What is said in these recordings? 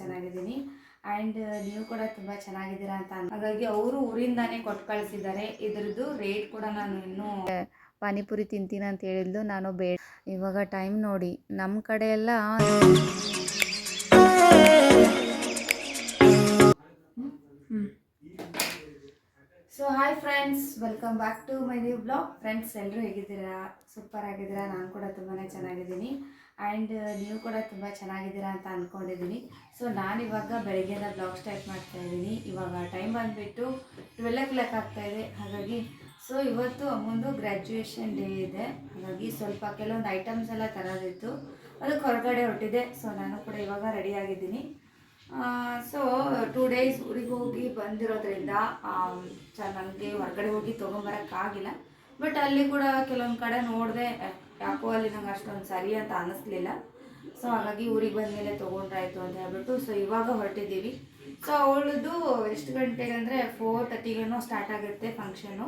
ಚೆನ್ನಾಗಿದ್ದೀನಿ. ಆ್ಯಂಡ್ ನೀವು ಕೂಡ ತುಂಬ ಚೆನ್ನಾಗಿದ್ದೀರಾ ಅಂತ ಹಾಗಾಗಿ ಅವರು ಊರಿಂದಾನೇ ಕೊಟ್ಟು ಕಳಿಸಿದ್ದಾರೆ. ಇದ್ರದ್ದು ರೇಟ್ ಕೂಡ ನಾನು ಇನ್ನೂ ಪಾನಿಪುರಿ ತಿಂತೀನಿ ಅಂತ ಹೇಳಿದ್ಲು. ನಾನು ಬೇಡ, ಇವಾಗ ಟೈಮ್ ನೋಡಿ ನಮ್ಮ ಕಡೆ ಎಲ್ಲ so hi friends, welcome back to my new blog. Friends, ಎಲ್ಲರೂ ಹೇಗಿದ್ದೀರಾ? ಸೂಪರ್ ಆಗಿದ್ದೀರಾ? ನಾನು ಕೂಡ ತುಂಬಾ ಚೆನ್ನಾಗಿದ್ದೀನಿ. ಆ್ಯಂಡ್ ನೀವು ಕೂಡ ತುಂಬ ಚೆನ್ನಾಗಿದ್ದೀರಾ ಅಂತ ಅಂದ್ಕೊಂಡಿದ್ದೀನಿ. ಸೊ ನಾನಿವಾಗ ಬೆಳಗ್ಗೆದ ಬ್ಲಾಗ್ ಸ್ಟಾರ್ಟ್ ಮಾಡ್ತಾ ಇದ್ದೀನಿ. ಇವಾಗ ಟೈಮ್ ಬಂದುಬಿಟ್ಟು 12 ಆಗ್ತಾಯಿದೆ. ಹಾಗಾಗಿ ಸೊ ಇವತ್ತು ಅಮ್ಮಂದು ಗ್ರ್ಯಾಜುಯೇಷನ್ ಡೇ ಇದೆ. ಹಾಗಾಗಿ ಸ್ವಲ್ಪ ಕೆಲವೊಂದು ಐಟಮ್ಸ್ ಎಲ್ಲ ತರೋದಿತ್ತು, ಅದಕ್ಕೆ ಹೊರಗಡೆ ಹೊರಟಿದೆ. ಸೊ ನಾನು ಕೂಡ ಇವಾಗ ರೆಡಿಯಾಗಿದ್ದೀನಿ. ಸೊ 2 days ಊರಿಗೆ ಹೋಗಿ ಬಂದಿರೋದ್ರಿಂದ ನನಗೆ ಹೊರಗಡೆ ಹೋಗಿ ತೊಗೊಂಬರೋಕ್ಕಾಗಿಲ್ಲ. ಬಟ್ ಅಲ್ಲಿ ಕೂಡ ಕೆಲವೊಂದು ಕಡೆ ನೋಡಿದೆ, ಯಾಕೋ ಅಲ್ಲಿ ನಂಗೆ ಅಷ್ಟೊಂದು ಸರಿ ಅಂತ ಅನ್ನಿಸ್ಲಿಲ್ಲ. ಸೊ ಹಾಗಾಗಿ ಊರಿಗೆ ಬಂದಮೇಲೆ ತೊಗೊಂಡ್ರಾಯ್ತು ಅಂತ ಹೇಳ್ಬಿಟ್ಟು ಸೊ ಇವಾಗ ಹೊರಟಿದ್ದೀವಿ. ಸೊ ಅವಳದು ಎಷ್ಟು ಗಂಟೆಗೆ ಅಂದರೆ 4:30 ಸ್ಟಾರ್ಟ್ ಆಗುತ್ತೆ ಫಂಕ್ಷನ್ನು.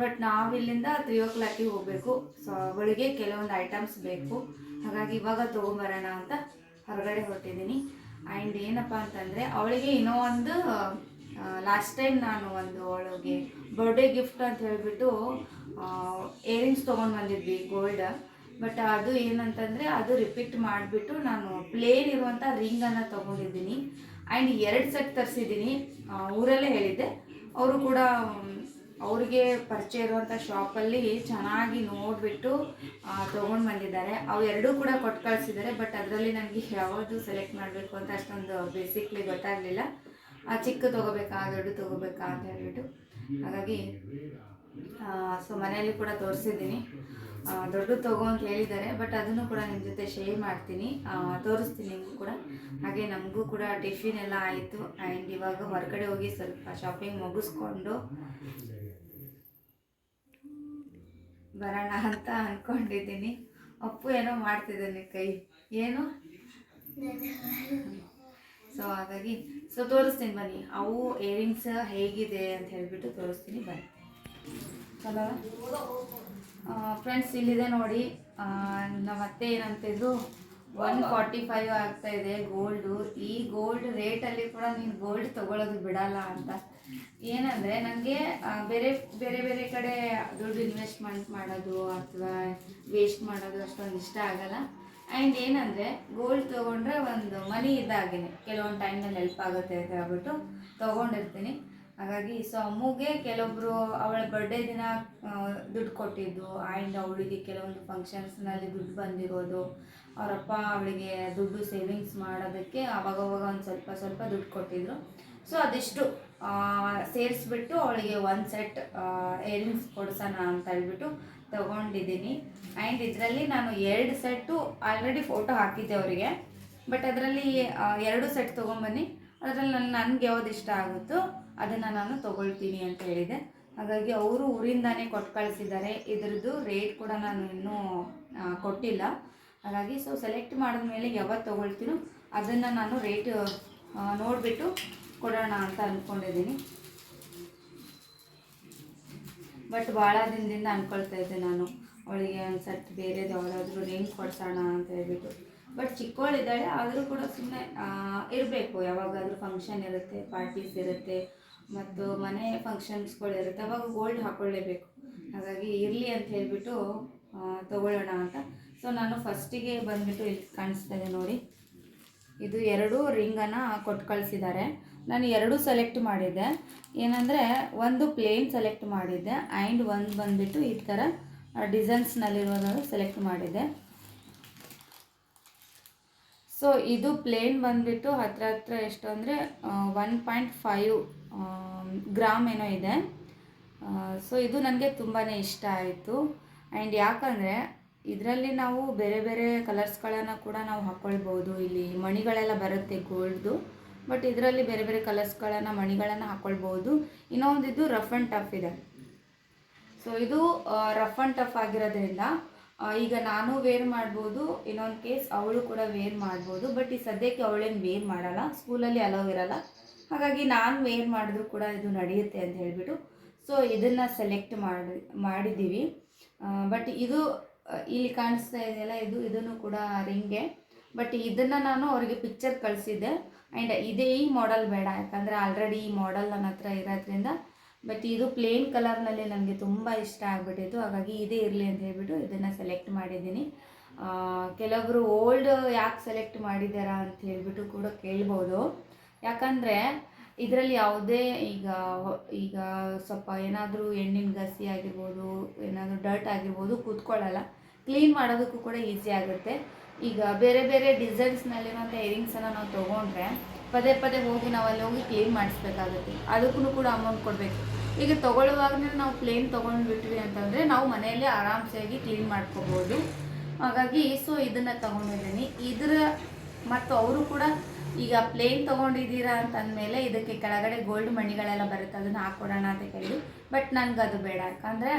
ಬಟ್ ನಾವಿಲ್ಲಿಂದ 3 o'clock ಹೋಗಬೇಕು. ಸೊ ಅವಳಿಗೆ ಕೆಲವೊಂದು ಐಟಮ್ಸ್ ಬೇಕು, ಹಾಗಾಗಿ ಇವಾಗ ತೊಗೊಂಬರೋಣ ಅಂತ ಹೊರಗಡೆ ಹೊರಟಿದ್ದೀನಿ. ಆ್ಯಂಡ್ ಏನಪ್ಪ ಅಂತಂದರೆ ಅವಳಿಗೆ ಇನ್ನೂ ಒಂದು ಲಾಸ್ಟ್ ಟೈಮ್ ನಾನು ಅವಳಿಗೆ ಬರ್ಡೇ ಗಿಫ್ಟ್ ಅಂತ ಹೇಳಿಬಿಟ್ಟು ಇಯರಿಂಗ್ಸ್ ತೊಗೊಂಡು ಬಂದಿದ್ವಿ ಗೋಲ್ಡ್. ಬಟ್ ಅದು ಏನಂತಂದರೆ ಅದು ರಿಪೀಟ್ ಮಾಡಿಬಿಟ್ಟು ನಾನು ಪ್ಲೇನ್ ಇರುವಂಥ ರಿಂಗನ್ನು ತೊಗೊಂಡಿದ್ದೀನಿ. ಆ್ಯಂಡ್ 2 ಸೆಟ್ ತರಿಸಿದ್ದೀನಿ. ಊರಲ್ಲೇ ಹೇಳಿದ್ದೆ, ಅವರು ಕೂಡ ಅವ್ರಿಗೆ ಪರಿಚಯ ಇರುವಂಥ ಶಾಪಲ್ಲಿ ಚೆನ್ನಾಗಿ ನೋಡಿಬಿಟ್ಟು ತೊಗೊಂಡು ಬಂದಿದ್ದಾರೆ. ಅವು ಎರಡೂ ಕೂಡ ಕೊಟ್ಟು ಕಳಿಸಿದ್ದಾರೆ. ಬಟ್ ಅದರಲ್ಲಿ ನನಗೆ ಯಾವುದು ಸೆಲೆಕ್ಟ್ ಮಾಡಬೇಕು ಅಂತ ಅಷ್ಟೊಂದು ಬೇಸಿಕ್ಲಿ ಗೊತ್ತಾಗಲಿಲ್ಲ. ಚಿಕ್ಕ ತೊಗೋಬೇಕಾ ದೊಡ್ಡ ತೊಗೋಬೇಕಾ ಅಂತ ಹೇಳ್ಬಿಟ್ಟು. ಹಾಗಾಗಿ ಸೊ ಮನೆಯಲ್ಲಿ ಕೂಡ ತೋರಿಸಿದ್ದೀನಿ. ದೊಡ್ಡ ತೊಗೋ ಅಂತ ಹೇಳಿದ್ದಾರೆ. ಬಟ್ ಅದನ್ನು ಕೂಡ ನಿಮ್ಮ ಜೊತೆ ಶೇರ್ ಮಾಡ್ತೀನಿ, ತೋರಿಸ್ತೀನಿ ನಿಮಗೂ ಕೂಡ. ಹಾಗೆ ನಮಗೂ ಕೂಡ ಟಿಫಿನ್ ಎಲ್ಲ ಆಯಿತು. ಆ್ಯಂಡ್ ಇವಾಗ ಹೊರಗಡೆ ಹೋಗಿ ಸ್ವಲ್ಪ ಶಾಪಿಂಗ್ ಮುಗಿಸ್ಕೊಂಡು ಬರೋಣ ಅಂತ ಅಂದ್ಕೊಂಡಿದ್ದೀನಿ. ಅಪ್ಪು ಏನೋ ಮಾಡ್ತಿದ್ದಾನೆ ಕೈ, ಏನು ಸೊ ಹಾಗಾಗಿ ಸೊ ತೋರಿಸ್ತೀನಿ ಬನ್ನಿ. ಅವು ಇಯರಿಂಗ್ಸ್ ಹೇಗಿದೆ ಅಂತ ಹೇಳಿಬಿಟ್ಟು ತೋರಿಸ್ತೀನಿ ಬನ್ನಿ. ಚಲೋ ಫ್ರೆಂಡ್ಸ್, ಇಲ್ಲಿದೆ ನೋಡಿ. ನಮ್ಮ ಅತ್ತೆ ಏನಂತಿದ್ರು 145 ಆಗ್ತಾಯಿದೆ ಗೋಲ್ಡು. ಈ ಗೋಲ್ಡ್ ರೇಟಲ್ಲಿ ಕೂಡ ನೀನು ಗೋಲ್ಡ್ ತೊಗೊಳೋದು ಬಿಡಲ್ಲ ಅಂತ. ಏನಂದರೆ ನನಗೆ ಬೇರೆ ಬೇರೆ ಬೇರೆ ಕಡೆ ದುಡ್ಡು ಇನ್ವೆಸ್ಟ್ಮೆಂಟ್ ಮಾಡೋದು ಅಥವಾ ವೇಸ್ಟ್ ಮಾಡೋದು ಅಷ್ಟೊಂದು ಇಷ್ಟ ಆಗಲ್ಲ. ಆ್ಯಂಡ್ ಏನಂದರೆ ಗೋಲ್ಡ್ ತೊಗೊಂಡ್ರೆ ಒಂದು ಮನಿ ಇದ್ದಾಗೇ ಕೆಲವೊಂದು ಟೈಮ್ನಲ್ಲಿ ಹೆಲ್ಪ್ ಆಗುತ್ತೆ ಅಂತ ಹೇಳ್ಬಿಟ್ಟು ತೊಗೊಂಡಿರ್ತೀನಿ. ಹಾಗಾಗಿ ಸೊ ಅಮ್ಮಗೆ ಕೆಲವೊಬ್ಬರು ಅವಳ ಬರ್ಡೇ ದಿನ ದುಡ್ಡು ಕೊಟ್ಟಿದ್ದು, ಆ್ಯಂಡ್ ಅವಳಿಗೆ ಕೆಲವೊಂದು ಫಂಕ್ಷನ್ಸ್ನಲ್ಲಿ ದುಡ್ಡು ಬಂದಿರೋದು, ಅವರಪ್ಪ ಅವಳಿಗೆ ದುಡ್ಡು ಸೇವಿಂಗ್ಸ್ ಮಾಡೋದಕ್ಕೆ ಆವಾಗವಾಗ ಒಂದು ಸ್ವಲ್ಪ ಸ್ವಲ್ಪ ದುಡ್ಡು ಕೊಟ್ಟಿದ್ರು. ಸೊ ಅದಿಷ್ಟು ಸೇರಿಸ್ಬಿಟ್ಟು ಅವಳಿಗೆ 1 ಸೆಟ್ ಇಯರಿಂಗ್ಸ್ ಕೊಡ್ಸೋಣ ಅಂತ ಹೇಳ್ಬಿಟ್ಟು ತೊಗೊಂಡಿದ್ದೀನಿ. ಆ್ಯಂಡ್ ಇದರಲ್ಲಿ ನಾನು 2 ಸೆಟ್ಟು ಆಲ್ರೆಡಿ ಫೋಟೋ ಹಾಕಿದ್ದೆ ಅವರಿಗೆ. ಬಟ್ ಅದರಲ್ಲಿ 2 ಸೆಟ್ ತೊಗೊಂಬನ್ನಿ, ಅದರಲ್ಲಿ ನನಗೆ ಯಾವ್ದು ಇಷ್ಟ ಆಗುತ್ತೋ ಅದನ್ನು ನಾನು ತೊಗೊಳ್ತೀನಿ ಅಂತ ಹೇಳಿದೆ. ಹಾಗಾಗಿ ಅವರು ಊರಿಂದಾನೇ ಕೊಟ್ಟು ಕಳಿಸಿದ್ದಾರೆ. ಇದ್ರದ್ದು ರೇಟ್ ಕೂಡ ನಾನು ಇನ್ನೂ ಕೊಟ್ಟಿಲ್ಲ. ಹಾಗಾಗಿ ಸೊ ಸೆಲೆಕ್ಟ್ ಮಾಡಿದ್ಮೇಲೆ ಯಾವತ್ತು ತೊಗೊಳ್ತೀನೋ ಅದನ್ನು ನಾನು ರೇಟ್ ನೋಡಿಬಿಟ್ಟು ಕೊಡೋಣ ಅಂತ ಅಂದ್ಕೊಂಡಿದ್ದೀನಿ. ಬಟ್ ಭಾಳ ದಿನದಿಂದ ಅಂದ್ಕೊಳ್ತಾ ಇದ್ದೆ ನಾನು ಅವಳಿಗೆ ಒಂದು ಸೆಟ್ ಬೇರೆದು ಯಾವುದಾದ್ರೂ ರಿಂಗ್ ಕೊಡ್ಸೋಣ ಅಂತ ಹೇಳ್ಬಿಟ್ಟು. ಬಟ್ ಚಿಕ್ಕವಳಿದ್ದಾಳೆ, ಆದರೂ ಕೂಡ ಸುಮ್ಮನೆ ಇರಬೇಕು. ಯಾವಾಗಾದರೂ ಫಂಕ್ಷನ್ ಇರುತ್ತೆ, ಪಾರ್ಟೀಸ್ ಇರುತ್ತೆ, ಮತ್ತು ಮನೆ ಫಂಕ್ಷನ್ಸ್ಗಳಿರುತ್ತೆ, ಅವಾಗ ಗೋಲ್ಡ್ ಹಾಕ್ಕೊಳ್ಳೇಬೇಕು. ಹಾಗಾಗಿ ಇರಲಿ ಅಂತ ಹೇಳಿಬಿಟ್ಟು ತೊಗೊಳ್ಳೋಣ ಅಂತ. ಸೊ ನಾನು ಫಸ್ಟಿಗೆ ಬಂದುಬಿಟ್ಟು ಇಲ್ಲಿ ಕಾಣಿಸ್ತಾ ಇದೆ ನೋಡಿ, ಇದು 2 ರಿಂಗನ್ನು ಕೊಟ್ಟು ಕಳಿಸಿದ್ದಾರೆ. ನಾನು 2 ಸೆಲೆಕ್ಟ್ ಮಾಡಿದ್ದೆ. ಏನಂದರೆ ಒಂದು ಪ್ಲೇನ್ ಸೆಲೆಕ್ಟ್ ಮಾಡಿದ್ದೆ, ಆ್ಯಂಡ್ ಒಂದು ಬಂದುಬಿಟ್ಟು ಈ ಥರ ಡಿಸೈನ್ಸ್ನಲ್ಲಿರೋದು ಸೆಲೆಕ್ಟ್ ಮಾಡಿದ್ದೆ. ಸೊ ಇದು ಪ್ಲೇನ್ ಬಂದುಬಿಟ್ಟು ಹತ್ರ ಎಷ್ಟು ಅಂದರೆ 1.5 ಗ್ರಾಮ್ ಏನೋ ಇದೆ. ಸೊ ಇದು ನನಗೆ ತುಂಬಾ ಇಷ್ಟ ಆಯಿತು. ಆ್ಯಂಡ್ ಯಾಕಂದರೆ ಇದರಲ್ಲಿ ನಾವು ಬೇರೆ ಬೇರೆ ಕಲರ್ಸ್ಗಳನ್ನು ಕೂಡ ನಾವು ಹಾಕ್ಕೊಳ್ಬೋದು. ಇಲ್ಲಿ ಮಣಿಗಳೆಲ್ಲ ಬರುತ್ತೆ ಗೋಲ್ಡ್ದು, ಬಟ್ ಇದರಲ್ಲಿ ಬೇರೆ ಬೇರೆ ಕಲರ್ಸ್ಗಳನ್ನು ಮಣಿಗಳನ್ನು ಹಾಕ್ಕೊಳ್ಬೋದು. ಇನ್ನೊಂದು ಇದು ರಫ್ ಆ್ಯಂಡ್ ಟಫ್ ಇದೆ. ಸೊ ಇದು ರಫ್ ಆ್ಯಂಡ್ ಟಫ್ ಆಗಿರೋದ್ರಿಂದ ಈಗ ನಾನು ವೇರ್ ಮಾಡ್ಬೋದು, ಇನ್ನೊಂದು ಕೇಸ್ ಅವಳು ಕೂಡ ವೇರ್ ಮಾಡ್ಬೋದು. ಬಟ್ ಈ ಸದ್ಯಕ್ಕೆ ಅವಳೇನು ವೇರ್ ಮಾಡಲ್ಲ, ಸ್ಕೂಲಲ್ಲಿ ಅಲೋ ಇರಲ್ಲ. ಹಾಗಾಗಿ ನಾನು ವೇರ್ ಮಾಡಿದ್ರು ಕೂಡ ಇದು ನಡೆಯುತ್ತೆ ಅಂತ ಹೇಳಿಬಿಟ್ಟು ಸೊ ಇದನ್ನು ಸೆಲೆಕ್ಟ್ ಮಾಡಿದ್ದೀವಿ. ಬಟ್ ಇದು ಇಲ್ಲಿ ಕಾಣಿಸ್ತಾ ಇದೆಯಲ್ಲ, ಇದನ್ನು ಕೂಡ ರಿಂಗೆ. ಬಟ್ ಇದನ್ನು ನಾನು ಅವರಿಗೆ ಪಿಕ್ಚರ್ ಕಳಿಸಿದ್ದೆ. ಆ್ಯಂಡ್ ಇದೇ ಈ ಮಾಡೆಲ್ ಬೇಡ, ಯಾಕಂದರೆ ಆಲ್ರೆಡಿ ಈ ಮಾಡೆಲ್ ನನ್ನ ಹತ್ರ ಇರೋದ್ರಿಂದ. ಬಟ್ ಇದು ಪ್ಲೇನ್ ಕಲರ್ನಲ್ಲಿ ನನಗೆ ತುಂಬ ಇಷ್ಟ ಆಗಿಬಿಟ್ಟಿತ್ತು, ಹಾಗಾಗಿ ಇದೇ ಇರಲಿ ಅಂತ ಹೇಳ್ಬಿಟ್ಟು ಇದನ್ನು ಸೆಲೆಕ್ಟ್ ಮಾಡಿದ್ದೀನಿ. ಕೆಲವೊಬ್ಬರು ಓಲ್ಡ್ ಯಾಕೆ ಸೆಲೆಕ್ಟ್ ಮಾಡಿದ್ದಾರಾ ಅಂತ ಹೇಳ್ಬಿಟ್ಟು ಕೂಡ ಕೇಳ್ಬೋದು. ಯಾಕಂದರೆ ಇದರಲ್ಲಿ ಯಾವುದೇ ಈಗ ಈಗ ಸ್ವಲ್ಪ ಏನಾದರೂ ಎಣ್ಣಿನ ಗಸಿ ಆಗಿರ್ಬೋದು, ಏನಾದರೂ ಡರ್ಟ್ ಆಗಿರ್ಬೋದು ಕೂತ್ಕೊಳ್ಳಲ್ಲ. ಕ್ಲೀನ್ ಮಾಡೋದಕ್ಕೂ ಕೂಡ ಈಸಿ ಆಗುತ್ತೆ. ಈಗ ಬೇರೆ ಬೇರೆ ಡಿಸೈನ್ಸ್ನಲ್ಲಿರುವಂಥ ಇಯರಿಂಗ್ಸನ್ನು ನಾವು ತೊಗೊಂಡ್ರೆ ಪದೇ ಪದೇ ಹೋಗಿ ನಾವು ಅಲ್ಲಿ ಹೋಗಿ ಕ್ಲೀನ್ ಮಾಡಿಸ್ಬೇಕಾಗುತ್ತೆ, ಅದಕ್ಕೂ ಕೂಡ ಅಮೌಂಟ್ ಕೊಡಬೇಕು. ಈಗ ತೊಗೊಳ್ಳುವಾಗಲೇ ನಾವು ಪ್ಲೇನ್ ತೊಗೊಂಡ್ಬಿಟ್ವಿ ಅಂತಂದರೆ ನಾವು ಮನೆಯಲ್ಲೇ ಆರಾಮ್ಸಾಗಿ ಕ್ಲೀನ್ ಮಾಡ್ಕೋಬೋದು. ಹಾಗಾಗಿ ಸೊ ಇದನ್ನು ತೊಗೊಂಡಿದ್ದೀನಿ. ಮತ್ತು ಅವರು ಕೂಡ ಈಗ ಪ್ಲೇನ್ ತೊಗೊಂಡಿದ್ದೀರಾ ಅಂತಂದಮೇಲೆ ಇದಕ್ಕೆ ಕೆಳಗಡೆ ಗೋಲ್ಡ್ ಮಣಿಗಳೆಲ್ಲ ಬರುತ್ತೆ, ಅದನ್ನು ಹಾಕ್ಕೊಡೋಣ ಅಂತ ಕೇಳಿದ್ವಿ. ಬಟ್ ನನಗೆ ಅದು ಬೇಡ, ಯಾಕಂದರೆ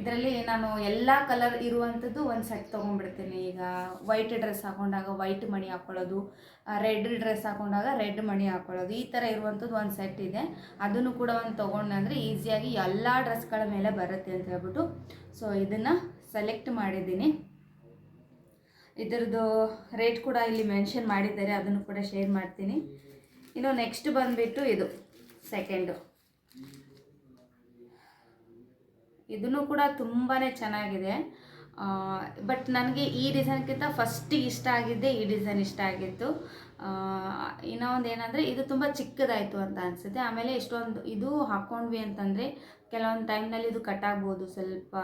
ಇದರಲ್ಲಿ ನಾನು ಎಲ್ಲ ಕಲರ್ ಇರುವಂಥದ್ದು ಒಂದು ಸೆಟ್ ತೊಗೊಂಡ್ಬಿಡ್ತೀನಿ. ಈಗ ವೈಟ್ ಡ್ರೆಸ್ ಹಾಕೊಂಡಾಗ ವೈಟ್ ಮಣಿ ಹಾಕ್ಕೊಳ್ಳೋದು, ರೆಡ್ ಡ್ರೆಸ್ ಹಾಕೊಂಡಾಗ ರೆಡ್ ಮಣಿ ಹಾಕ್ಕೊಳ್ಳೋದು, ಈ ಥರ ಇರುವಂಥದ್ದು ಒಂದು ಸೆಟ್ ಇದೆ. ಅದನ್ನು ಕೂಡ ಒಂದು ತೊಗೊಂಡೆ ಅಂದರೆ ಈಸಿಯಾಗಿ ಎಲ್ಲ ಡ್ರೆಸ್ಗಳ ಮೇಲೆ ಬರುತ್ತೆ ಅಂತ ಹೇಳ್ಬಿಟ್ಟು ಸೊ ಇದನ್ನು ಸೆಲೆಕ್ಟ್ ಮಾಡಿದ್ದೀನಿ. ಇದರದ್ದು ರೇಟ್ ಕೂಡ ಇಲ್ಲಿ ಮೆನ್ಷನ್ ಮಾಡಿದ್ದಾರೆ, ಅದನ್ನು ಕೂಡ ಶೇರ್ ಮಾಡ್ತೀನಿ. ಇನ್ನು ನೆಕ್ಸ್ಟ್ ಬಂದುಬಿಟ್ಟು ಇದು ಸೆಕೆಂಡು. ಇದನ್ನು ಕೂಡ ತುಂಬಾ ಚೆನ್ನಾಗಿದೆ. ಬಟ್ ನನಗೆ ಈ ಡಿಸೈನ್ಗಿಂತ ಫಸ್ಟಿಗೆ ಇಷ್ಟ ಆಗಿದ್ದೆ ಈ ಡಿಸೈನ್ ಇಷ್ಟ ಆಗಿತ್ತು. ಇನ್ನೂ ಒಂದು ಏನಂದರೆ ಇದು ತುಂಬ ಚಿಕ್ಕದಾಯಿತು ಅಂತ ಅನಿಸುತ್ತೆ. ಆಮೇಲೆ ಇಷ್ಟೊಂದು ಇದು ಹಾಕ್ಕೊಂಡ್ವಿ ಅಂತಂದರೆ ಕೆಲವೊಂದು ಟೈಮ್ನಲ್ಲಿ ಇದು ಕಟ್ ಆಗ್ಬೋದು, ಸ್ವಲ್ಪ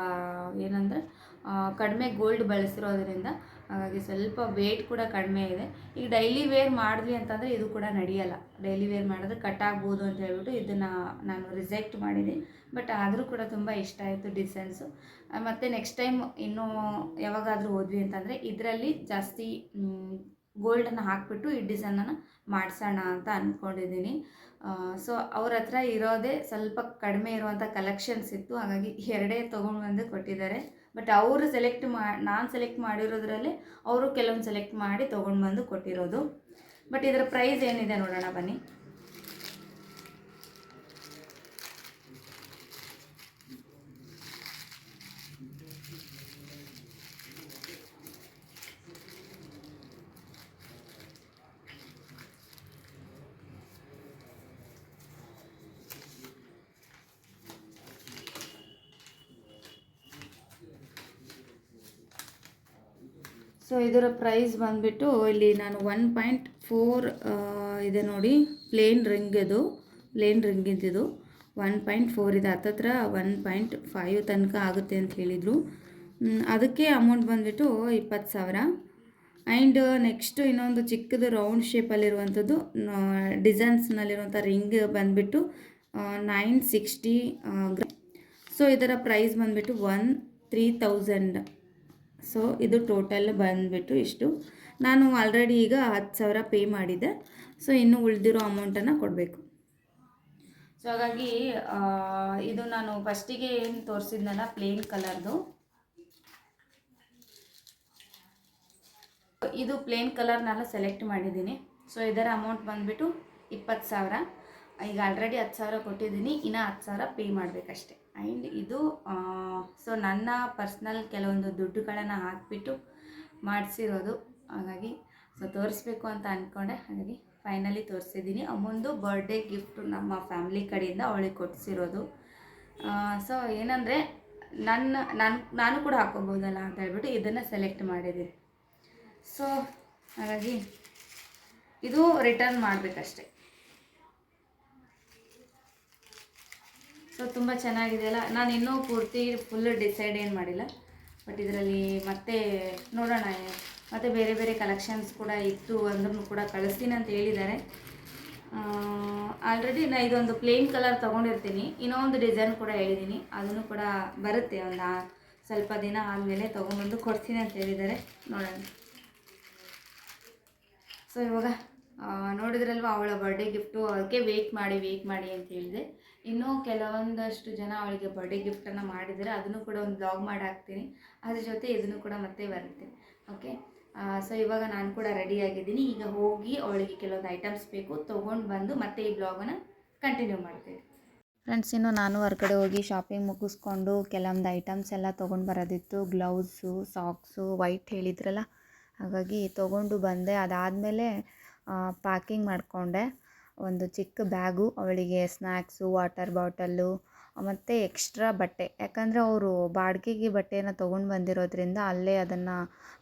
ಏನಂದರೆ ಕಡಿಮೆ ಗೋಲ್ಡ್ ಬಳಸಿರೋದ್ರಿಂದ. ಹಾಗಾಗಿ ಸ್ವಲ್ಪ ವೇಟ್ ಕೂಡ ಕಡಿಮೆ ಇದೆ. ಈಗ ಡೈಲಿ ವೇರ್ ಮಾಡಿದ್ವಿ ಅಂತಂದರೆ ಇದು ಕೂಡ ನಡೆಯಲ್ಲ, ಡೈಲಿ ವೇರ್ ಮಾಡಿದ್ರೆ ಕಟ್ ಆಗ್ಬೋದು ಅಂತ ಹೇಳ್ಬಿಟ್ಟು ಇದನ್ನು ನಾನು ರಿಜೆಕ್ಟ್ ಮಾಡಿದೆ. ಬಟ್ ಆದರೂ ಕೂಡ ತುಂಬ ಇಷ್ಟ ಆಯಿತು ಡಿಸೈನ್ಸು. ಮತ್ತು ನೆಕ್ಸ್ಟ್ ಟೈಮ್ ಇನ್ನೂ ಯಾವಾಗಾದರೂ ಹೋದ್ವಿ ಅಂತಂದರೆ ಇದರಲ್ಲಿ ಜಾಸ್ತಿ ಗೋಲ್ಡನ್ನು ಹಾಕಿಬಿಟ್ಟು ಈ ಡಿಸೈನನ್ನು ಮಾಡಿಸೋಣ ಅಂತ ಅಂದ್ಕೊಂಡಿದ್ದೀನಿ. ಸೊ ಅವ್ರ ಹತ್ರ ಇರೋದೇ ಸ್ವಲ್ಪ ಕಡಿಮೆ ಇರುವಂಥ ಕಲೆಕ್ಷನ್ಸ್ ಇತ್ತು, ಹಾಗಾಗಿ ಎರಡೇ ತೊಗೊಂಡು ಬಂದು ಕೊಟ್ಟಿದ್ದಾರೆ. ಬಟ್ ಅವರು ನಾನು ಸೆಲೆಕ್ಟ್ ಮಾಡಿರೋದ್ರಲ್ಲಿ ಅವರು ಕೆಲವೊಂದು ಸೆಲೆಕ್ಟ್ ಮಾಡಿ ತೊಗೊಂಡು ಬಂದು ಕೊಟ್ಟಿರೋದು. ಬಟ್ ಇದರ ಪ್ರೈಸ್ ಏನಿದೆ ನೋಡೋಣ ಬನ್ನಿ. ಸೊ ಇದರ ಪ್ರೈಸ್ ಬಂದುಬಿಟ್ಟು ಇಲ್ಲಿ ನಾನು 1.4 ಇದೆ ನೋಡಿ, ಪ್ಲೇನ್ ರಿಂಗಿದ್ದು 1.4 ಇದೆ. ಹತ್ತತ್ರ 1.5 ತನಕ ಆಗುತ್ತೆ ಅಂತ ಹೇಳಿದರು. ಅದಕ್ಕೆ ಅಮೌಂಟ್ ಬಂದುಬಿಟ್ಟು 20,000. ಆ್ಯಂಡ್ ನೆಕ್ಸ್ಟು ಇನ್ನೊಂದು ಚಿಕ್ಕದು ರೌಂಡ್ ಶೇಪಲ್ಲಿರುವಂಥದ್ದು ಡಿಸೈನ್ಸ್ನಲ್ಲಿರುವಂಥ ರಿಂಗ್ ಬಂದುಬಿಟ್ಟು 960 ಗ್ರಾಮ್. ಸೊ ಇದರ ಪ್ರೈಸ್ ಬಂದುಬಿಟ್ಟು 3,000. ಸೊ ಇದು ಟೋಟಲ್ ಬಂದುಬಿಟ್ಟು ಇಷ್ಟು. ನಾನು ಆಲ್ರೆಡಿ ಈಗ 10,000 ಪೇ ಮಾಡಿದ್ದೆ. ಸೊ ಇನ್ನು ಉಳಿದಿರೋ ಅಮೌಂಟನ್ನು ಕೊಡಬೇಕು. ಸೊ ಹಾಗಾಗಿ ಇದು ನಾನು ಫಸ್ಟಿಗೆ ಏನು ತೋರಿಸಿದ್ನಲ್ಲ ಪ್ಲೇನ್ ಕಲರ್ದು, ಇದು ಪ್ಲೇನ್ ಕಲರ್ನೆಲ್ಲ ಸೆಲೆಕ್ಟ್ ಮಾಡಿದ್ದೀನಿ. ಸೊ ಇದರ ಅಮೌಂಟ್ ಬಂದುಬಿಟ್ಟು 20,000. ಈಗ ಆಲ್ರೆಡಿ 10,000 ಕೊಟ್ಟಿದ್ದೀನಿ, ಇನ್ನು 10,000 ಪೇ ಮಾಡಬೇಕಷ್ಟೆ. ಆ್ಯಂಡ್ ಇದು ಸೊ ನನ್ನ ಪರ್ಸ್ನಲ್ ಕೆಲವೊಂದು ದುಡ್ಡುಗಳನ್ನು ಹಾಕಿಬಿಟ್ಟು ಮಾಡಿಸಿರೋದು, ಹಾಗಾಗಿ ಸೊ ತೋರಿಸ್ಬೇಕು ಅಂತ ಅಂದ್ಕೊಂಡೆ. ಹಾಗಾಗಿ ಫೈನಲಿ ತೋರಿಸಿದ್ದೀನಿ. ಅಮ್ಮೊಂದು ಬರ್ಡೇ ಗಿಫ್ಟು ನಮ್ಮ ಫ್ಯಾಮ್ಲಿ ಕಡೆಯಿಂದ ಅವಳಿಗೆ ಕೊಡಿಸಿರೋದು. ಸೊ ಏನಂದರೆ ನಾನು ಕೂಡ ಹಾಕ್ಕೋಬೋದಲ್ಲ ಅಂತ ಹೇಳ್ಬಿಟ್ಟು ಇದನ್ನು ಸೆಲೆಕ್ಟ್ ಮಾಡಿದ್ದೀನಿ. ಸೊ ಹಾಗಾಗಿ ಇದು ರಿಟರ್ನ್ ಮಾಡಬೇಕಷ್ಟೆ. ಸೊ ತುಂಬ ಚೆನ್ನಾಗಿದೆಯಲ್ಲ. ನಾನು ಇನ್ನೂ ಪೂರ್ತಿ ಫುಲ್ ಡಿಸೈಡ್ ಏನು ಮಾಡಿಲ್ಲ. ಬಟ್ ಇದರಲ್ಲಿ ಮತ್ತೆ ನೋಡೋಣ, ಮತ್ತು ಬೇರೆ ಬೇರೆ ಕಲೆಕ್ಷನ್ಸ್ ಕೂಡ ಇತ್ತು ಅಂದ್ರೂ ಕೂಡ ಕಳಿಸ್ತೀನಿ ಅಂತ ಹೇಳಿದ್ದಾರೆ. ಆಲ್ರೆಡಿ ನಾನು ಇದೊಂದು ಪ್ಲೇನ್ ಕಲರ್ ತೊಗೊಂಡಿರ್ತೀನಿ, ಇನ್ನೊಂದು ಡಿಸೈನ್ ಕೂಡ ಹೇಳಿದ್ದೀನಿ, ಅದನ್ನು ಕೂಡ ಬರುತ್ತೆ ಒಂದು ಸ್ವಲ್ಪ ದಿನ ಆದಮೇಲೆ ತೊಗೊಂಬಂದು ಕೊಡ್ತೀನಿ ಅಂತ ಹೇಳಿದ್ದಾರೆ. ನೋಡೋಣ. ಸೊ ಇವಾಗ ನೋಡಿದ್ರಲ್ವ ಅವಳ ಬರ್ಡೇ ಗಿಫ್ಟು, ಅದಕ್ಕೆ ವೆಯ್ಟ್ ಮಾಡಿ ಅಂತ ಹೇಳಿದೆ. ಇನ್ನೂ ಕೆಲವೊಂದಷ್ಟು ಜನ ಅವಳಿಗೆ ಬರ್ಡೇ ಗಿಫ್ಟನ್ನು ಮಾಡಿದರೆ ಅದನ್ನು ಕೂಡ ಒಂದು ಬ್ಲಾಗ್ ಮಾಡಿ ಹಾಕ್ತೀನಿ. ಅದ್ರ ಜೊತೆ ಇದನ್ನು ಕೂಡ ಮತ್ತೆ ಬರುತ್ತೆ. ಓಕೆ. ಸೊ ಇವಾಗ ನಾನು ಕೂಡ ರೆಡಿಯಾಗಿದ್ದೀನಿ. ಈಗ ಹೋಗಿ ಅವಳಿಗೆ ಕೆಲವೊಂದು ಐಟಮ್ಸ್ ಬೇಕು, ತೊಗೊಂಡು ಬಂದು ಮತ್ತೆ ಈ ಬ್ಲಾಗನ್ನು ಕಂಟಿನ್ಯೂ ಮಾಡ್ತೀನಿ. ಫ್ರೆಂಡ್ಸ್, ಇನ್ನು ನಾನು ಹೊರಗಡೆ ಹೋಗಿ ಶಾಪಿಂಗ್ ಮುಗಿಸ್ಕೊಂಡು ಕೆಲವೊಂದು ಐಟಮ್ಸ್ ಎಲ್ಲ ತೊಗೊಂಡು ಬರೋದಿತ್ತು. ಗ್ಲೌಸು, ಸಾಕ್ಸು, ವೈಟ್ ಹೇಳಿದ್ರಲ್ಲ ಹಾಗಾಗಿ ತೊಗೊಂಡು ಬಂದೆ. ಅದಾದಮೇಲೆ ಪ್ಯಾಕಿಂಗ್ ಮಾಡಿಕೊಂಡೆ. ಒಂದು ಚಿಕ್ಕ ಬ್ಯಾಗು, ಅವಳಿಗೆ ಸ್ನ್ಯಾಕ್ಸು, ವಾಟರ್ ಬಾಟಲ್ಲು ಮತ್ತು ಎಕ್ಸ್ಟ್ರಾ ಬಟ್ಟೆ. ಯಾಕಂದರೆ ಅವರು ಬಾಡಿಗೆಗೆ ಬಟ್ಟೆಯನ್ನು ತೊಗೊಂಡು ಬಂದಿರೋದ್ರಿಂದ ಅಲ್ಲೇ ಅದನ್ನು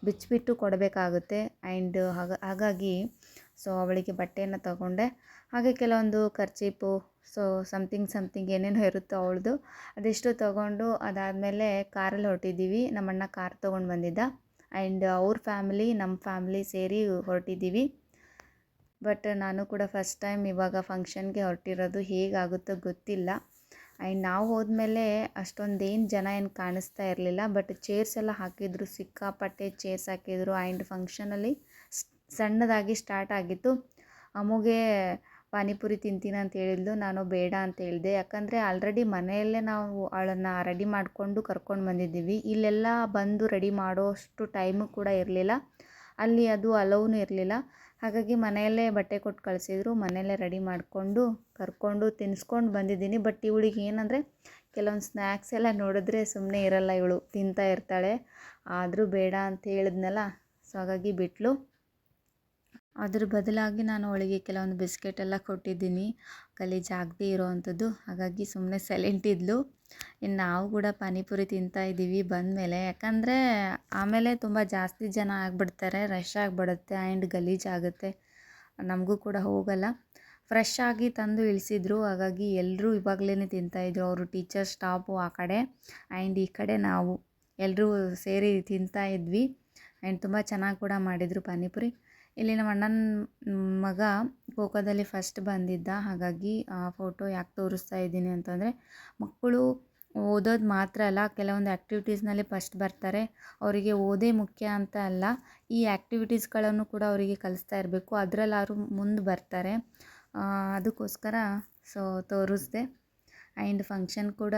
ಬಿಚ್ಚಿಬಿಟ್ಟು ಕೊಡಬೇಕಾಗುತ್ತೆ. ಆ್ಯಂಡ್ ಹಾಗಾಗಿ ಸೊ ಅವಳಿಗೆ ಬಟ್ಟೆಯನ್ನು ತಗೊಂಡೆ. ಹಾಗೆ ಕೆಲವೊಂದು ಕರ್ಚೀಪು, ಸೊ ಸಮಥಿಂಗ್ ಏನೇನೋ ಇರುತ್ತೋ ಅವಳದು, ಅದಿಷ್ಟು ತೊಗೊಂಡು ಅದಾದಮೇಲೆ ಕಾರಲ್ಲಿ ಹೊರಟಿದ್ದೀವಿ. ನಮ್ಮಣ್ಣ ಕಾರ್ ತೊಗೊಂಡು ಬಂದಿದ್ದ. ಆ್ಯಂಡ್ ಅವ್ರ ಫ್ಯಾಮಿಲಿ ನಮ್ಮ ಫ್ಯಾಮಿಲಿ ಸೇರಿ ಹೊರಟಿದ್ದೀವಿ. ಬಟ್ ನಾನು ಕೂಡ ಫಸ್ಟ್ ಟೈಮ್ ಇವಾಗ ಫಂಕ್ಷನ್ಗೆ ಹೊರಟಿರೋದು. ಹೇಗಾಗುತ್ತೋ ಗೊತ್ತಿಲ್ಲ. ಆ್ಯಂಡ್ ನಾವು ಹೋದ್ಮೇಲೆ ಅಷ್ಟೊಂದೇನು ಜನ ಏನು ಕಾಣಿಸ್ತಾ ಇರಲಿಲ್ಲ. ಬಟ್ ಚೇರ್ಸ್ ಎಲ್ಲ ಹಾಕಿದ್ರು, ಸಿಕ್ಕಾಪಟ್ಟೆ ಚೇರ್ಸ್ ಹಾಕಿದ್ರು. ಆ್ಯಂಡ್ ಫಂಕ್ಷನಲ್ಲಿ ಸಣ್ಣದಾಗಿ ಸ್ಟಾರ್ಟ್ ಆಗಿತ್ತು. ಅಮ್ಮಗೆ ಪಾನಿಪುರಿ ತಿಂತೀನಿ ಅಂತ ಹೇಳಿದ್ಲು. ನಾನು ಬೇಡ ಅಂತ ಹೇಳಿದೆ. ಯಾಕಂದರೆ ಆಲ್ರೆಡಿ ಮನೆಯಲ್ಲೇ ನಾವು ಅವಳನ್ನು ರೆಡಿ ಮಾಡಿಕೊಂಡು ಕರ್ಕೊಂಡು ಬಂದಿದ್ದೀವಿ. ಇಲ್ಲೆಲ್ಲ ಬಂದು ರೆಡಿ ಮಾಡೋಷ್ಟು ಟೈಮು ಕೂಡ ಇರಲಿಲ್ಲ. ಅಲ್ಲಿ ಅದು ಅಲೌನೂ ಇರಲಿಲ್ಲ. ಹಾಗಾಗಿ ಮನೆಯಲ್ಲೇ ಬಟ್ಟೆ ಕೊಟ್ಟು ಕಳಿಸಿದ್ರು. ಮನೆಯಲ್ಲೇ ರೆಡಿ ಮಾಡಿಕೊಂಡು ಕರ್ಕೊಂಡು ತಿನ್ನಿಸ್ಕೊಂಡು ಬಂದಿದ್ದೀನಿ. ಬಟ್ ಇವಳಿಗೆ ಏನಂದರೆ ಕೆಲವೊಂದು ಸ್ನ್ಯಾಕ್ಸ್ ಎಲ್ಲ ನೋಡಿದ್ರೆ ಸುಮ್ಮನೆ ಇರಲ್ಲ, ಇವಳು ತಿಂತಾ ಇರ್ತಾಳೆ. ಆದರೂ ಬೇಡ ಅಂತ ಹೇಳಿದ್ನಲ್ಲ, ಸೊ ಹಾಗಾಗಿ ಬಿಟ್ಲು. ಅದ್ರ ಬದಲಾಗಿ ನಾನು ಅವಳಿಗೆ ಕೆಲವೊಂದು ಬಿಸ್ಕೆಟ್ ಎಲ್ಲ ಕೊಟ್ಟಿದ್ದೀನಿ, ಗಲೀಜಾಗದೇ ಇರೋವಂಥದ್ದು. ಹಾಗಾಗಿ ಸುಮ್ಮನೆ ಸೈಲೆಂಟ್ ಇದ್ಲು. ಇನ್ನು ನಾವು ಕೂಡ ಪಾನಿಪುರಿ ತಿಂತಾಯಿದ್ದೀವಿ ಬಂದಮೇಲೆ. ಯಾಕಂದರೆ ಆಮೇಲೆ ತುಂಬ ಜಾಸ್ತಿ ಜನ ಆಗಿಬಿಡ್ತಾರೆ, ರಶ್ ಆಗಿಬಿಡುತ್ತೆ ಆ್ಯಂಡ್ ಗಲೀಜಾಗುತ್ತೆ, ನಮಗೂ ಕೂಡ ಹೋಗಲ್ಲ. ಫ್ರೆಶ್ ಆಗಿ ತಂದು ಇಳಿಸಿದ್ರು. ಹಾಗಾಗಿ ಎಲ್ಲರೂ ಇವಾಗಲೇ ತಿಂತಾಯಿದ್ರು. ಅವರು ಟೀಚರ್ ಸ್ಟಾಫು ಆ ಕಡೆ ಆ್ಯಂಡ್ ಈ ಕಡೆ ನಾವು ಎಲ್ಲರೂ ಸೇರಿ ತಿಂತಾಯಿದ್ವಿ. ಆ್ಯಂಡ್ ತುಂಬ ಚೆನ್ನಾಗಿ ಕೂಡ ಮಾಡಿದರು ಪಾನಿಪುರಿ. ಇಲ್ಲಿ ನಮ್ಮ ಅಣ್ಣನ ಮಗ ಖೋಖೋದಲ್ಲಿ ಫಸ್ಟ್ ಬಂದಿದ್ದ. ಹಾಗಾಗಿ ಆ ಫೋಟೋ ಯಾಕೆ ತೋರಿಸ್ತಾ ಇದ್ದೀನಿ ಅಂತಂದರೆ, ಮಕ್ಕಳು ಓದೋದು ಮಾತ್ರ ಅಲ್ಲ, ಕೆಲವೊಂದು ಆ್ಯಕ್ಟಿವಿಟೀಸ್ನಲ್ಲಿ ಫಸ್ಟ್ ಬರ್ತಾರೆ. ಅವರಿಗೆ ಓದೇ ಮುಖ್ಯ ಅಂತ ಅಲ್ಲ, ಈ ಆ್ಯಕ್ಟಿವಿಟೀಸ್ಗಳನ್ನು ಕೂಡ ಅವರಿಗೆ ಕಲಿಸ್ತಾ ಇರಬೇಕು. ಅದರಲ್ಲಾದ್ರು ಮುಂದೆ ಬರ್ತಾರೆ. ಅದಕ್ಕೋಸ್ಕರ ಸೊ ತೋರಿಸ್ದೆ. ಆ್ಯಂಡ್ ಫಂಕ್ಷನ್ ಕೂಡ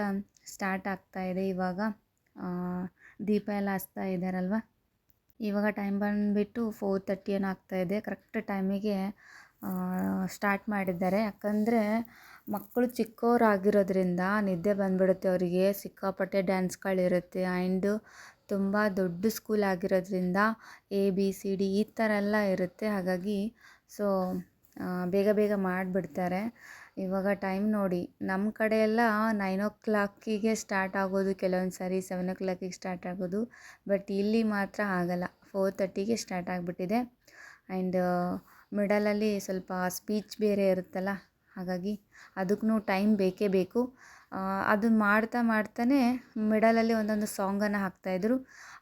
ಸ್ಟಾರ್ಟ್ ಆಗ್ತಾಯಿದೆ ಇವಾಗ. ದೀಪ ಎಲ್ಲ ಹಚ್ತಾ ಇದ್ದಾರಲ್ವ. ಇವಾಗ ಟೈಮ್ ಬಂದುಬಿಟ್ಟು 4:30 ಏನೋ ಆಗ್ತಾಯಿದೆ. ಕರೆಕ್ಟ್ ಟೈಮಿಗೆ ಸ್ಟಾರ್ಟ್ ಮಾಡಿದ್ದಾರೆ. ಯಾಕಂದರೆ ಮಕ್ಕಳು ಚಿಕ್ಕವರಾಗಿರೋದ್ರಿಂದ ನಿದ್ದೆ ಬಂದುಬಿಡುತ್ತೆ ಅವರಿಗೆ. ಸಿಕ್ಕಾಪಟ್ಟೆ ಡ್ಯಾನ್ಸ್ಗಳಿರುತ್ತೆ. ಆ್ಯಂಡ್ ತುಂಬ ದೊಡ್ಡ ಸ್ಕೂಲ್ ಆಗಿರೋದ್ರಿಂದ ABCD ಈ ಥರ ಎಲ್ಲ ಇರುತ್ತೆ. ಹಾಗಾಗಿ ಸೊ ಬೇಗ ಬೇಗ ಮಾಡಿಬಿಡ್ತಾರೆ. ಇವಾಗ ಟೈಮ್ ನೋಡಿ, ನಮ್ಮ ಕಡೆ ಎಲ್ಲ 9 o'clock ಸ್ಟಾರ್ಟ್ ಆಗೋದು, ಕೆಲವೊಂದು ಸಾರಿ 7 o'clock ಸ್ಟಾರ್ಟ್ ಆಗೋದು. ಬಟ್ ಇಲ್ಲಿ ಮಾತ್ರ ಆಗಲ್ಲ, 4:30 ಸ್ಟಾರ್ಟ್ ಆಗಿಬಿಟ್ಟಿದೆ. ಆ್ಯಂಡ್ ಮಿಡಲಲ್ಲಿ ಸ್ವಲ್ಪ ಸ್ಪೀಚ್ ಬೇರೆ ಇರುತ್ತಲ್ಲ, ಹಾಗಾಗಿ ಅದಕ್ಕೂ ಟೈಮ್ ಬೇಕೇ ಬೇಕು. ಅದನ್ನು ಮಾಡ್ತಾನೆ ಮಿಡಲಲ್ಲಿ ಒಂದೊಂದು ಸಾಂಗನ್ನು ಹಾಕ್ತಾಯಿದ್ರು.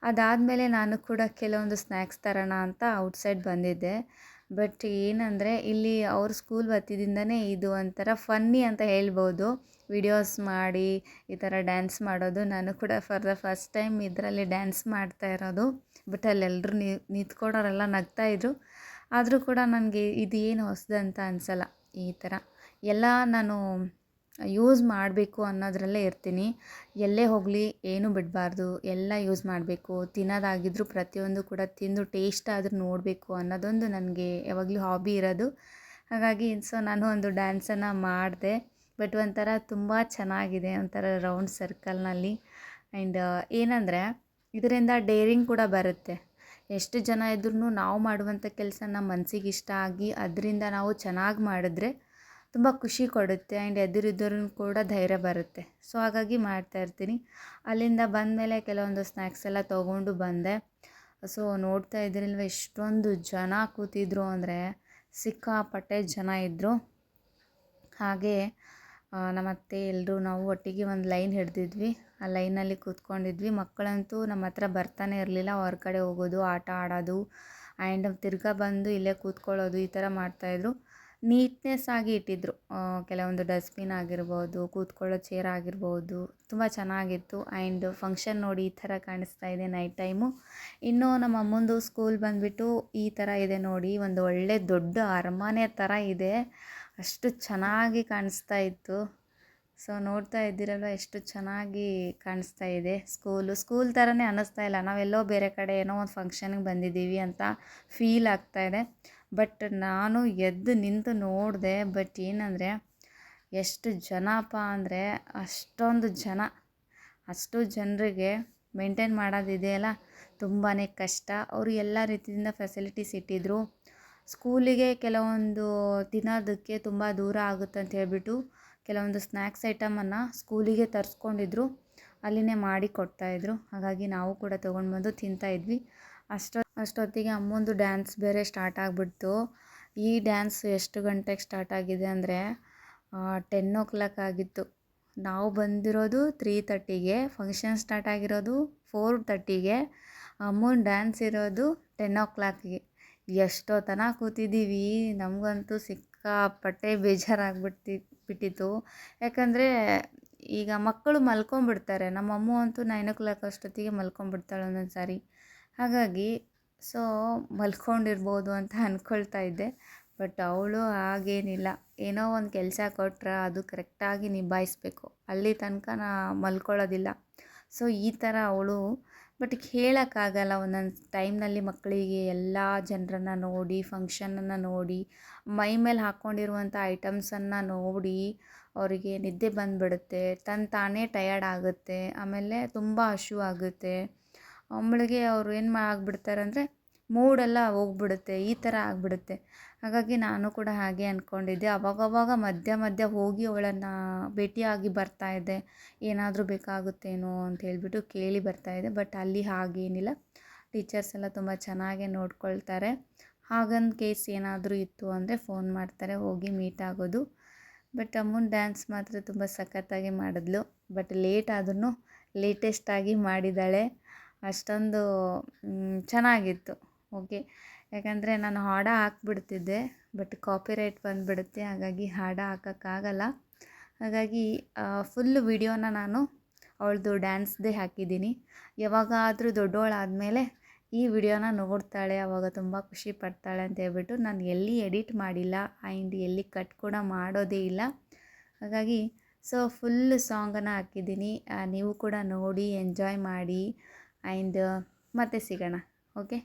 ಅದಾದಮೇಲೆ ನಾನು ಕೂಡ ಕೆಲವೊಂದು ಸ್ನ್ಯಾಕ್ಸ್ ತರೋಣ ಅಂತ ಔಟ್ಸೈಡ್ ಬಂದಿದ್ದೆ. ಬಟ್ ಏನಂದರೆ ಇಲ್ಲಿ ಅವ್ರ ಸ್ಕೂಲ್ ವತಿಯಿಂದನೇ ಇದು ಒಂಥರ ಫನ್ನಿ ಅಂತ ಹೇಳ್ಬೋದು, ವಿಡಿಯೋಸ್ ಮಾಡಿ ಈ ಥರ ಡ್ಯಾನ್ಸ್ ಮಾಡೋದು. ನಾನು ಕೂಡ ಫಾರ್ ದ ಫಸ್ಟ್ ಟೈಮ್ ಇದರಲ್ಲಿ ಡ್ಯಾನ್ಸ್ ಮಾಡ್ತಾ ಇರೋದು. ಬಟ್ ಅಲ್ಲೆಲ್ಲರೂ ನಿಂತ್ಕೊಂಡವರೆಲ್ಲ ನಗ್ತಾಯಿದ್ರು. ಆದರೂ ಕೂಡ ನನಗೆ ಇದು ಏನು ಹೊಸದಂತ ಅನಿಸಲ್ಲ. ಈ ಥರ ಎಲ್ಲ ನಾನು ಯೂಸ್ ಮಾಡಬೇಕು ಅನ್ನೋದರಲ್ಲೇ ಇರ್ತೀನಿ. ಎಲ್ಲೇ ಹೋಗಲಿ ಏನೂ ಬಿಡಬಾರ್ದು, ಎಲ್ಲ ಯೂಸ್ ಮಾಡಬೇಕು. ತಿನ್ನೋದಾಗಿದ್ದರೂ ಪ್ರತಿಯೊಂದು ಕೂಡ ತಿಂದು ಟೇಸ್ಟ್ ಆದರೂ ನೋಡಬೇಕು ಅನ್ನೋದೊಂದು ನನಗೆ ಯಾವಾಗಲೂ ಹಾಬಿ ಇರೋದು. ಹಾಗಾಗಿ ಸೊ ನಾನು ಒಂದು ಡ್ಯಾನ್ಸನ್ನು ಮಾಡಿದೆ. ಬಟ್ ಒಂಥರ ತುಂಬ ಚೆನ್ನಾಗಿದೆ, ಒಂಥರ ರೌಂಡ್ ಸರ್ಕಲ್ನಲ್ಲಿ. ಆ್ಯಂಡ್ ಏನಂದರೆ ಇದರಿಂದ ಡೇರಿಂಗ್ ಕೂಡ ಬರುತ್ತೆ. ಎಷ್ಟು ಜನ ಇದ್ರೂ ನಾವು ಮಾಡುವಂಥ ಕೆಲಸ ನಮ್ಮ ಮನಸ್ಸಿಗೆ ಇಷ್ಟ ಆಗಿ ಅದರಿಂದ ನಾವು ಚೆನ್ನಾಗಿ ಮಾಡಿದ್ರೆ ತುಂಬ ಖುಷಿ ಕೊಡುತ್ತೆ. ಆ್ಯಂಡ್ ಎದುರಿದ್ದವ್ರೂ ಕೂಡ ಧೈರ್ಯ ಬರುತ್ತೆ. ಸೊ ಹಾಗಾಗಿ ಮಾಡ್ತಾಯಿರ್ತೀನಿ. ಅಲ್ಲಿಂದ ಬಂದಮೇಲೆ ಕೆಲವೊಂದು ಸ್ನ್ಯಾಕ್ಸ್ ಎಲ್ಲ ತೊಗೊಂಡು ಬಂದೆ. ಸೊ ನೋಡ್ತಾ ಇದ್ದೀರಲ್ವ ಎಷ್ಟೊಂದು ಜನ ಕೂತಿದ್ರು ಅಂದರೆ ಸಿಕ್ಕಾಪಟ್ಟೆ ಜನ ಇದ್ದರು. ಹಾಗೆ ನಮ್ಮ ಅತ್ತೆ ಎಲ್ಲರೂ ನಾವು ಒಟ್ಟಿಗೆ ಒಂದು ಲೈನ್ ಹಿಡ್ದಿದ್ವಿ. ಆ ಲೈನಲ್ಲಿ ಕೂತ್ಕೊಂಡಿದ್ವಿ. ಮಕ್ಕಳಂತೂ ನಮ್ಮ ಹತ್ರ ಬರ್ತಾನೆ ಇರಲಿಲ್ಲ. ಹೊರಗಡೆ ಹೋಗೋದು, ಆಟ ಆಡೋದು ಆ್ಯಂಡ್ ತಿರ್ಗಾ ಬಂದು ಇಲ್ಲೇ ಕೂತ್ಕೊಳ್ಳೋದು, ಈ ಥರ ಮಾಡ್ತಾಯಿದ್ರು. ನೀಟ್ನೆಸ್ ಆಗಿ ಇಟ್ಟಿದ್ರು. ಕೆಲವೊಂದು ಡಸ್ಟ್ಬಿನ್ ಆಗಿರ್ಬೋದು, ಕೂತ್ಕೊಳ್ಳೋ ಚೇರ್ ಆಗಿರ್ಬೋದು, ತುಂಬ ಚೆನ್ನಾಗಿತ್ತು. ಆ್ಯಂಡ್ ಫಂಕ್ಷನ್ ನೋಡಿ ಈ ಥರ ಕಾಣಿಸ್ತಾ ಇದೆ ನೈಟ್ ಟೈಮು. ಇನ್ನು ನಮ್ಮ ಅಮ್ಮಂದು ಸ್ಕೂಲ್ ಬಂದುಬಿಟ್ಟು ಈ ಥರ ಇದೆ ನೋಡಿ, ಒಂದು ಒಳ್ಳೆ ದೊಡ್ಡ ಅರಮನೆ ಥರ ಇದೆ. ಅಷ್ಟು ಚೆನ್ನಾಗಿ ಕಾಣಿಸ್ತಾ ಇತ್ತು. ಸೊ ನೋಡ್ತಾ ಇದ್ದೀರಲ್ವ ಎಷ್ಟು ಚೆನ್ನಾಗಿ ಕಾಣಿಸ್ತಾ ಇದೆ. ಸ್ಕೂಲ್ ಥರನೇ ಅನ್ನಿಸ್ತಾ ಇಲ್ಲ. ನಾವೆಲ್ಲೋ ಬೇರೆ ಕಡೆ ಏನೋ ಒಂದು ಫಂಕ್ಷನ್ಗೆ ಬಂದಿದ್ದೀವಿ ಅಂತ ಫೀಲ್ ಆಗ್ತಾಯಿದೆ. ಬಟ್ ನಾನು ಎದ್ದು ನಿಂತು ನೋಡಿದೆ. ಬಟ್ ಏನಂದರೆ ಎಷ್ಟು ಜನಪ್ಪ ಅಂದರೆ ಅಷ್ಟೊಂದು ಜನ. ಅಷ್ಟು ಜನರಿಗೆ ಮೇಂಟೈನ್ ಮಾಡೋದಿದೆಯಲ್ಲ ತುಂಬಾ ಕಷ್ಟ. ಅವರು ಎಲ್ಲ ರೀತಿಯಿಂದ ಫೆಸಿಲಿಟೀಸ್ ಇಟ್ಟಿದ್ದರು. ಸ್ಕೂಲಿಗೆ ಕೆಲವೊಂದು ತಿನ್ನೋದಕ್ಕೆ ತುಂಬ ದೂರ ಆಗುತ್ತೆ ಅಂತ ಹೇಳ್ಬಿಟ್ಟು ಕೆಲವೊಂದು ಸ್ನ್ಯಾಕ್ಸ್ ಐಟಮನ್ನು ಸ್ಕೂಲಿಗೆ ತರಿಸ್ಕೊಂಡಿದ್ರು, ಅಲ್ಲಿನೇ ಮಾಡಿ ಕೊಡ್ತಾಯಿದ್ರು. ಹಾಗಾಗಿ ನಾವು ಕೂಡ ತೊಗೊಂಡು ಬಂದು ತಿಂತಾಯಿದ್ವಿ. ಅಷ್ಟೊತ್ತಿಗೆ ಅಮ್ಮಂದು ಡ್ಯಾನ್ಸ್ ಬೇರೆ ಸ್ಟಾರ್ಟ್ ಆಗಿಬಿಡ್ತು. ಈ ಡ್ಯಾನ್ಸ್ ಎಷ್ಟು ಗಂಟೆಗೆ ಸ್ಟಾರ್ಟ್ ಆಗಿದೆ ಅಂದರೆ 10 ಆಗಿತ್ತು. ನಾವು ಬಂದಿರೋದು 3:30ಗೆ, ಫಂಕ್ಷನ್ ಸ್ಟಾರ್ಟ್ ಆಗಿರೋದು 4:30ಗೆ, ಅಮ್ಮನ ಡ್ಯಾನ್ಸ್ ಇರೋದು 10 ಎಷ್ಟೋ ತನಕ ಕೂತಿದ್ದೀವಿ. ನಮಗಂತೂ ಸಿಕ್ಕಾಪಟ್ಟೆ ಬಿಟ್ಟಿತ್ತು. ಯಾಕಂದರೆ ಈಗ ಮಕ್ಕಳು ಮಲ್ಕೊಂಡ್ಬಿಡ್ತಾರೆ. ನಮ್ಮ ಅಮ್ಮ ಅಂತೂ 9 ಅಷ್ಟೊತ್ತಿಗೆ ಮಲ್ಕೊಂಡ್ಬಿಡ್ತಾಳೆ ಒಂದೊಂದು ಸಾರಿ. ಹಾಗಾಗಿ ಮಲ್ಕೊಂಡಿರ್ಬೋದು ಅಂತ ಅಂದ್ಕೊಳ್ತಾ ಇದ್ದೆ. ಬಟ್ ಅವಳು ಹಾಗೇನಿಲ್ಲ. ಏನೋ ಒಂದು ಕೆಲಸ ಕೊಟ್ಟರೆ ಅದು ಕರೆಕ್ಟಾಗಿ ನಿಭಾಯಿಸ್ಬೇಕು, ಅಲ್ಲಿ ತನಕ ಮಲ್ಕೊಳ್ಳೋದಿಲ್ಲ. ಈ ಥರ ಅವಳು. ಬಟ್ ಹೇಳೋಕ್ಕಾಗಲ್ಲ, ಒಂದೊಂದು ಟೈಮ್ನಲ್ಲಿ ಮಕ್ಕಳಿಗೆ ಎಲ್ಲ ಜನರನ್ನು ನೋಡಿ, ಫಂಕ್ಷನನ್ನು ನೋಡಿ, ಮೈ ಮೇಲೆ ಹಾಕ್ಕೊಂಡಿರುವಂಥ ಐಟಮ್ಸನ್ನು ನೋಡಿ ಅವರಿಗೆ ನಿದ್ದೆ ಬಂದುಬಿಡುತ್ತೆ, ತಾನೇ ಟಯರ್ಡ್ ಆಗುತ್ತೆ, ಆಮೇಲೆ ತುಂಬ ಹಸಿವಾಗುತ್ತೆ. ಅವಳಿಗೆ ಅವರು ಏನು ಆಗಿಬಿಡ್ತಾರೆ ಅಂದರೆ ಮೂಡೆಲ್ಲ ಹೋಗ್ಬಿಡುತ್ತೆ, ಈ ಥರ ಆಗಿಬಿಡುತ್ತೆ. ಹಾಗಾಗಿ ನಾನು ಕೂಡ ಹಾಗೆ ಅಂದ್ಕೊಂಡಿದ್ದೆ. ಅವಾಗವಾಗ ಮಧ್ಯ ಹೋಗಿ ಅವಳನ್ನು ಭೇಟಿಯಾಗಿ ಬರ್ತಾಯಿದ್ದೆ, ಏನಾದರೂ ಬೇಕಾಗುತ್ತೇನೋ ಅಂತ ಹೇಳ್ಬಿಟ್ಟು ಕೇಳಿ ಬರ್ತಾಯಿದ್ದೆ. ಬಟ್ ಅಲ್ಲಿ ಹಾಗೇನಿಲ್ಲ, ಟೀಚರ್ಸ್ ಎಲ್ಲ ತುಂಬ ಚೆನ್ನಾಗೇ ನೋಡ್ಕೊಳ್ತಾರೆ. ಹಾಗಂದು ಕೇಸ್ ಏನಾದರೂ ಇತ್ತು ಅಂದರೆ ಫೋನ್ ಮಾಡ್ತಾರೆ, ಹೋಗಿ ಮೀಟ್ ಆಗೋದು. ಬಟ್ ಅಮ್ಮನ ಡ್ಯಾನ್ಸ್ ಮಾತ್ರ ತುಂಬ ಸಖತ್ತಾಗಿ ಮಾಡಿದ್ಲು. ಬಟ್ ಲೇಟ್ ಆದ್ರೂ ಲೇಟೆಸ್ಟಾಗಿ ಮಾಡಿದ್ದಾಳೆ. ಅಷ್ಟೊಂದು ಚೆನ್ನಾಗಿತ್ತು. ಓಕೆ, ಯಾಕಂದರೆ ನಾನು ಹಾಡು ಹಾಕ್ಬಿಡ್ತಿದ್ದೆ, ಬಟ್ ಕಾಪಿರೈಟ್ ಬಂದುಬಿಡುತ್ತೆ. ಹಾಗಾಗಿ ಹಾಡು ಹಾಕೋಕ್ಕಾಗಲ್ಲ. ಹಾಗಾಗಿ ಫುಲ್ ವಿಡಿಯೋನ ನಾನು ಅವಳದು ಡ್ಯಾನ್ಸ್ದೇ ಹಾಕಿದ್ದೀನಿ. ಯಾವಾಗಾದರೂ ದೊಡ್ಡವಳಾದಮೇಲೆ ಈ ವಿಡಿಯೋನ ನೋಡ್ತಾಳೆ, ಆವಾಗ ತುಂಬ ಖುಷಿ ಪಡ್ತಾಳೆ ಅಂತ ಹೇಳ್ಬಿಟ್ಟು ನಾನು ಎಲ್ಲಿ ಎಡಿಟ್ ಮಾಡಿಲ್ಲ ಆ್ಯಂಡ್ ಎಲ್ಲಿ ಕಟ್ ಕೂಡ ಮಾಡೋದೇ ಇಲ್ಲ. ಹಾಗಾಗಿ ಫುಲ್ ಸಾಂಗನ್ನು ಹಾಕಿದ್ದೀನಿ. ನೀವು ಕೂಡ ನೋಡಿ ಎಂಜಾಯ್ ಮಾಡಿ. ಆ್ಯಂಡ್ ಮತ್ತೆ ಸಿಗೋಣ. ಓಕೆ.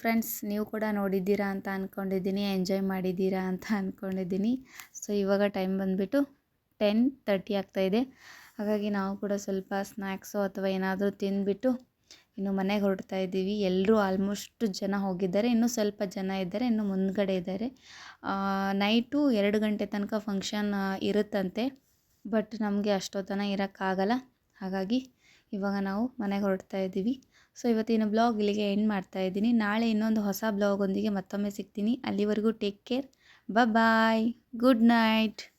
ಫ್ರೆಂಡ್ಸ್, ನೀವು ಕೂಡ ನೋಡಿದ್ದೀರಾ ಅಂತ ಅಂದ್ಕೊಂಡಿದ್ದೀನಿ, ಎಂಜಾಯ್ ಮಾಡಿದ್ದೀರಾ ಅಂತ ಅಂದ್ಕೊಂಡಿದ್ದೀನಿ. ಇವಾಗ ಟೈಮ್ ಬಂದುಬಿಟ್ಟು 10:30 ಆಗ್ತಾಯಿದೆ. ಹಾಗಾಗಿ ನಾವು ಕೂಡ ಸ್ವಲ್ಪ ಸ್ನ್ಯಾಕ್ಸು ಅಥವಾ ಏನಾದರೂ ತಿಂದುಬಿಟ್ಟು ಇನ್ನು ಮನೆಗೆ ಹೊರಡ್ತಾ ಇದ್ದೀವಿ. ಎಲ್ಲರೂ ಆಲ್ಮೋಸ್ಟ್ ಜನ ಹೋಗಿದ್ದಾರೆ, ಇನ್ನೂ ಸ್ವಲ್ಪ ಜನ ಇದ್ದಾರೆ, ಇನ್ನು ಮುಂದ್ಗಡೆ ಇದ್ದಾರೆ. ನೈಟು 2 ಗಂಟೆ ತನಕ ಫಂಕ್ಷನ್ ಇರುತ್ತಂತೆ. ಬಟ್ ನಮಗೆ ಅಷ್ಟೊತ್ತನ ಇರೋಕ್ಕಾಗಲ್ಲ. ಹಾಗಾಗಿ ಇವಾಗ ನಾವು ಮನೆಗೆ ಹೊರಡ್ತಾ ಇದ್ದೀವಿ. ಸೊ ಇವತ್ತಿನ ಬ್ಲಾಗ್ ಇಲ್ಲಿಗೆ ಎಂಡ್ ಮಾಡ್ತಾ ಇದ್ದೀನಿ. ನಾಳೆ ಇನ್ನೊಂದು ಹೊಸ ಬ್ಲಾಗೊಂದಿಗೆ ಮತ್ತೊಮ್ಮೆ ಸಿಗ್ತೀನಿ. ಅಲ್ಲಿವರೆಗೂ take care. Bye. Good night.